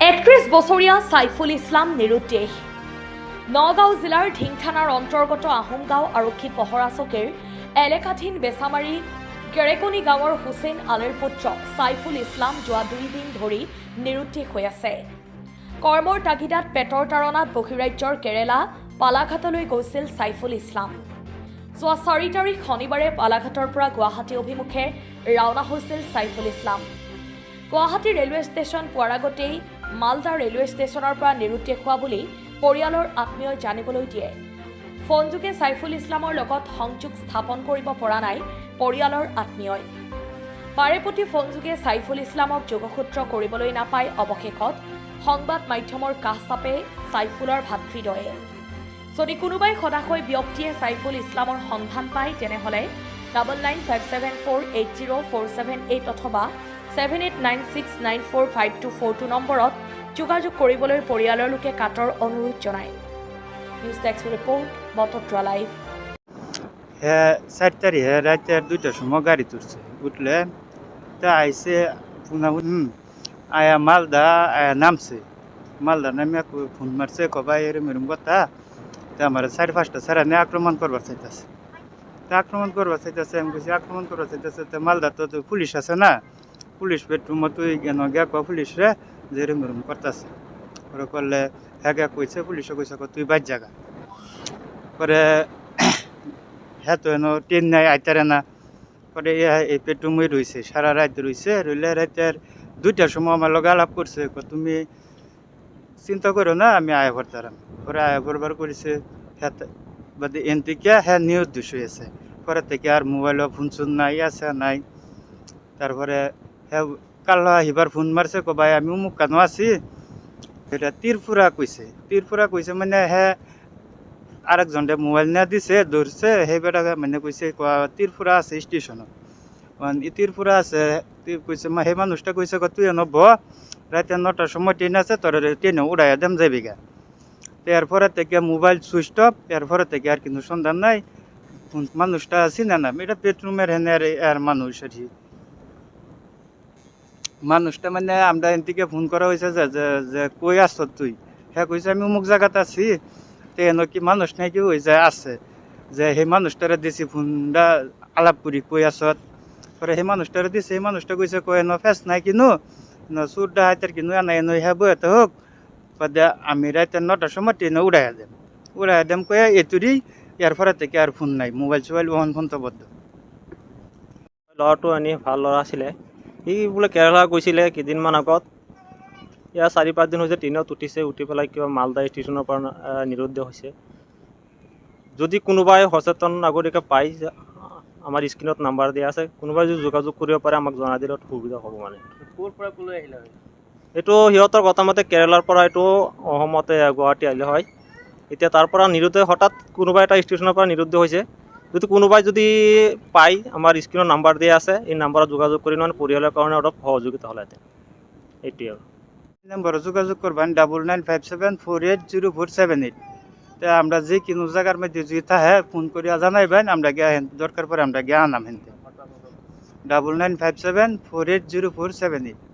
31 বছৰীয়া সাইফুল ইছলাম নিৰুদ্দেশ। নগাঁও জিলাৰ ঢিং থানাৰ অন্তৰ্গত আহোমগাঁও আৰক্ষী পহৰা চকীৰ এলেকাধীন বেচামাৰী কেৰেকনি গাঁৱৰ হুছেইন আলীৰ পুত্ৰ সাইফুল ইছলাম যোৱা 2 দিন ধৰি নিৰুদ্দেশ হৈ আছে। কৰ্মৰ তাগিদাত পেটৰ তাৰণাত বহিৰাজ্যৰ কেৰেলা পালাঘাটলৈ গৈছিল সাইফুল ইছলাম। যোৱা 4 তাৰিখ শনিবাৰে পালাঘাটৰ পৰা গুৱাহাটী অভিমুখে ৰাওনা হৈছিল সাইফুল ইছলাম। গুৱাহাটী ৰেলৱে ষ্টেচন পোৱাৰ আগতেই মালদা ৰেলৱে ষ্টেচনৰ পৰা নিৰুদ্দেশ হোৱা বুলি পৰিয়ালৰ আত্মীয়ই জানিবলৈ দিয়ে। ফোনযোগে সাইফুল ইছলামৰ লগত সংযোগ স্থাপন কৰিব পৰা নাই পৰিয়ালৰ আত্মীয়ই। বাৰেপতি ফোনযোগে সাইফুল ইছলামক যোগসূত্ৰ কৰিবলৈ নাপায় অৱশেষত সংবাদ মাধ্যমৰ কাষ চাপে সাইফুলৰ ভাতৃদ্বয়ে। যদি কোনোবাই সদাশয় ব্যক্তিয়ে সাইফুল ইছলামৰ সন্ধান পায় তেনেহ'লে 9957480478 অথবা 7896945242 নম্বৰত যোগাযোগ কৰিবলৈ পৰিয়ালৰ লোকে কাটৰ অনুৰোধ জনায়। News desk report Batadraba live. হ্যাঁ 4 তারিখে রাতে 2টার সময় গাড়ি তুলছে উঠলে তা আইসে আয়া মালদা নামছে মালদা নামে ফোন মারছে কবাই এরম কথা তা আমার 4-5টা সারানে আক্রমণ করবার চাইতেছে তা আক্রমণ করবার চাইতেছে আমি বলছি আক্রমণ করবার চাইতেছে তো মালদা তো পুলিশ আছে না পুলিশ বেডরুম তুই কেন গিয়া পুলিশ রে যে এরম করতেছে ওরা করলে হ্যাঁ কইছে পুলিশে কইছে তুই বাদ জায়গা পরে হ্যাঁ তো এনো ট্রেন নাই আইতারে না পরে এই পেট্রুমই রয়েছে সারা রাত রয়েছে রইলে রাতের 2টার সময় আমার লগে আলাপ করছে তুমি চিন্তা করো না আমি আয়া ভরতারাম পরে আয়া ভরবার করেছে হ্যাঁ বাদে এন থেকে হ্যাঁ নিউজ দুশ হয়েছে পরে থেকে আর মোবাইলও ফোন চুন নাই আছে নাই তারপরে হ্যাঁ কাল আহিবার ফোন মারছে ভাই আমি অমুক কেন আছি এটা তীরপুরা কইছে মানে হ্যাঁ আরেকজনটা মোবাইল না দিছে ধরছে সেই বেটা মানে কইছে তীরপুরা আছে স্টেশনত তীরপুরা আছে কইছে সেই মানুষটা কইছে তুই এনে ব রাতে 9টার সময় ট্রেন আছে তোর ট্রেনে উড়াইয়া দেম যাবি গা এরপরে থেকে মোবাইল সুইচ অফ এরপরে থেকে আর কিন্তু সন্ধান নাই মানুষটা চিনে না এটা পেট্রুমের হেনের আর মানুষ আর কি মানুষটা মানে আমরা এদিকে ফোন করা হয়েছে যে কই আছ তুই হ্যাঁ কইছে আমি অমুক জায়গাতে আছি তো এনে কি মানুষ নাকি হয়েছে আছে যে সেই মানুষটারে দিছি ফোনটা আলাপ করি কই আছ পরে সেই মানুষটারে দিছে সেই মানুষটা কইছে কই এনে ফেস নাই কিনো চুরটা হাতের কিনো এনে এনে হ্যাঁ বইতে হোক বাদে আমি রাতে 9টার সময় ট্রেনে উড়াইয়া দেম কয়ে এতুরি এরপরে থেকে আর ফোন নাই মোবাইল চোবাইল ওহন ফোন তো বদ্ধ ল'ৰাটো এনে ভাল ল'ৰা আছিলে সি বোলে কেৰেলা গৈছিলে কেইদিনমান আগত ইয়াৰ 4-5 দিন হৈছে ট্ৰেইনত উঠিছে উঠি পেলাই কিবা মালদা ষ্টেচনৰ পৰা নিৰুদ্দেশ হৈছে যদি কোনোবাই সচেতন নাগৰিকে পাই আমাৰ স্ক্ৰীণত নাম্বাৰ দিয়া আছে কোনোবাই যদি যোগাযোগ কৰিব পাৰে আমাক জনাই দিলে সুবিধা হ'ব মানে ক'ৰ পৰা ক'লৈ আহিলে এইটো সিহঁতৰ কথামতে কেৰেলাৰ পৰা এইটো অসমতে গুৱাহাটী আহিলে হয় এতিয়া তাৰ পৰা নিৰুদ্দেশ হঠাৎ কোনোবা এটা ষ্টেচনৰ পৰা নিৰুদ্দেশ হৈছে যদি কোনোবাই যদি পাই আমাৰ স্ক্ৰীণৰ নাম্বাৰ দিয়া আছে এই নাম্বাৰত যোগাযোগ কৰি মানে পৰিয়ালৰ কাৰণে অলপ সহযোগিতা হ'লহেঁতেন এইটোৱে আৰু নম্বরে যোগাযোগ করবেন 9957480478 তা আমরা যে কোনো জায়গার মধ্যে যদি থাকে ফোন করিয়া জানাইবেন আমরা গিয়া দরকার পরে আমরা গিয়া আনাম হেনতে 9957480478